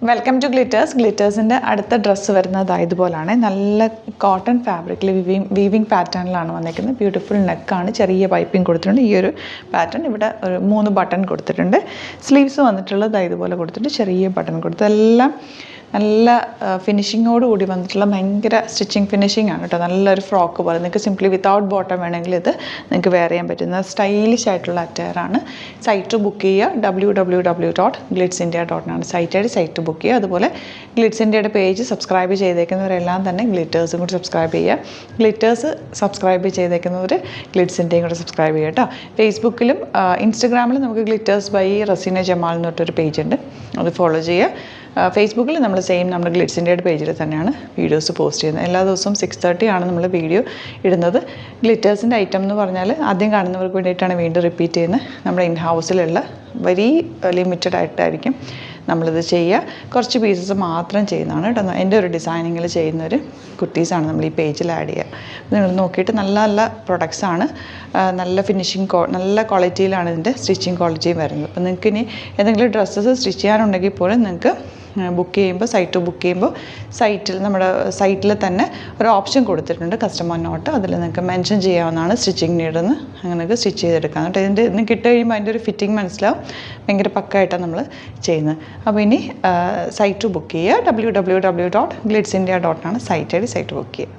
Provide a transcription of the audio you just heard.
Welcome to glitters. ഗ്ലിറ്റേഴ്സിൻ്റെ അടുത്ത dress വരുന്നത് ഇതുപോലാണ്. നല്ല കോട്ടൺ ഫാബ്രിക്കിൽ വീവിങ് പാറ്റേണിലാണ് വന്നിരിക്കുന്നത്. ബ്യൂട്ടിഫുൾ നെക്കാണ്, ചെറിയ പൈപ്പിംഗ് കൊടുത്തിട്ടുണ്ട്. ഈ ഒരു പാറ്റേൺ ഇവിടെ ഒരു 3 ബട്ടൺ കൊടുത്തിട്ടുണ്ട്. സ്ലീവ്സ് വന്നിട്ടുള്ളത് ഇതുപോലെ കൊടുത്തിട്ട് ചെറിയ ബട്ടൺ കൊടുത്തു. എല്ലാം നല്ല ഫിനിഷിങ്ങോട് കൂടി വന്നിട്ടുള്ള ഭയങ്കര സ്റ്റിച്ചിങ് ഫിനിഷിംഗ് ആണ് കേട്ടോ. നല്ലൊരു ഫ്രോക്ക് പോലെ നിങ്ങൾക്ക് സിംപ്ലി വിത്തൗട്ട് ബോട്ടം വേണമെങ്കിൽ ഇത് നിങ്ങൾക്ക് വെയർ ചെയ്യാൻ പറ്റുന്ന സ്റ്റൈലിഷ് ആയിട്ടുള്ള അറ്റയറാണ്. സൈറ്റ് ബുക്ക് ചെയ്യുക www.glitzindia.com സൈറ്റ് ബുക്ക് ചെയ്യുക. അതുപോലെ ഗ്ലിറ്റ്സ് ഇന്ത്യയുടെ പേജ് സബ്സ്ക്രൈബ് ചെയ്തേക്കുന്നവരെല്ലാം തന്നെ ഗ്ലിറ്റേഴ്സും കൂടി സബ്സ്ക്രൈബ് ചെയ്യുക. ഗ്ലിറ്റേഴ്സ് സബ്സ്ക്രൈബ് ചെയ്തേക്കുന്നവർ ഗ്ലിറ്റ്സ് ഇന്ത്യയും കൂടെ സബ്സ്ക്രൈബ് ചെയ്യുക കേട്ടോ. ഫേസ്ബുക്കിലും ഇൻസ്റ്റഗ്രാമിലും നമുക്ക് ഗ്ലിറ്റേഴ്സ് ബൈ റസീന ജമാൽ എന്ന് പറഞ്ഞൊരു പേജുണ്ട്, അത് ഫോളോ ചെയ്യുക. ഫേസ്ബുക്കിൽ നമ്മൾ നമ്മുടെ ഗ്ലിറ്റ്സ് ഇന്ത്യയുടെ പേജിൽ തന്നെയാണ് വീഡിയോസ് പോസ്റ്റ് ചെയ്യുന്നത്. എല്ലാ ദിവസവും 6:30 ആണ് നമ്മൾ വീഡിയോ ഇടുന്നത്. ഗ്ലിറ്റേഴ്സിൻ്റെ ഐറ്റം എന്ന് പറഞ്ഞാൽ ആദ്യം കാണുന്നവർക്ക് വേണ്ടിയിട്ടാണ് വീണ്ടും റിപ്പീറ്റ് ചെയ്യുന്നത്. നമ്മുടെ ഇൻ ഹൗസിലുള്ള വെരി ലിമിറ്റഡ് ആയിട്ടായിരിക്കും നമ്മളിത് ചെയ്യുക. കുറച്ച് പീസസ് മാത്രം ചെയ്യുന്നതാണ് കേട്ടോ. എൻ്റെ ഒരു ഡിസൈനിങ്ങിൽ ചെയ്യുന്നൊരു കുർത്തീസാണ് നമ്മൾ ഈ പേജിൽ ആഡ് ചെയ്യുക. നിങ്ങൾ നോക്കിയിട്ട് നല്ല നല്ല പ്രൊഡക്ട്സാണ്, നല്ല ഫിനിഷിങ് നല്ല ക്വാളിറ്റിയിലാണ് ഇതിൻ്റെ സ്റ്റിച്ചിങ് ക്വാളിറ്റിയും വരുന്നത്. അപ്പോൾ നിങ്ങൾക്ക് ഇനി ഏതെങ്കിലും ഡ്രസ്സസ് സ്റ്റിച്ച് ചെയ്യാനുണ്ടെങ്കിൽ പോലും നിങ്ങൾക്ക് ബുക്ക് ചെയ്യുമ്പോൾ നമ്മുടെ സൈറ്റിൽ തന്നെ ഒരു ഓപ്ഷൻ കൊടുത്തിട്ടുണ്ട്, കസ്റ്റമർ നോട്ട്. അതിൽ നിങ്ങൾക്ക് മെൻഷൻ ചെയ്യാവുന്നതാണ് സ്റ്റിച്ചിങ് നീഡെന്ന്. അങ്ങനെയൊക്കെ സ്റ്റിച്ച് ചെയ്തെടുക്കാം കേട്ടോ. ഇതിൻ്റെ ഇന്ന് കിട്ടി കഴിയുമ്പോൾ അതിൻ്റെ ഒരു ഫിറ്റിംഗ് മനസ്സിലാവും. ഭയങ്കര പക്കായിട്ടാണ് നമ്മൾ ചെയ്യുന്നത്. അപ്പോൾ ഇനി സൈറ്റ് ബുക്ക് ചെയ്യുക www.glitzindia.com സൈറ്റ് ബുക്ക് ചെയ്യുക.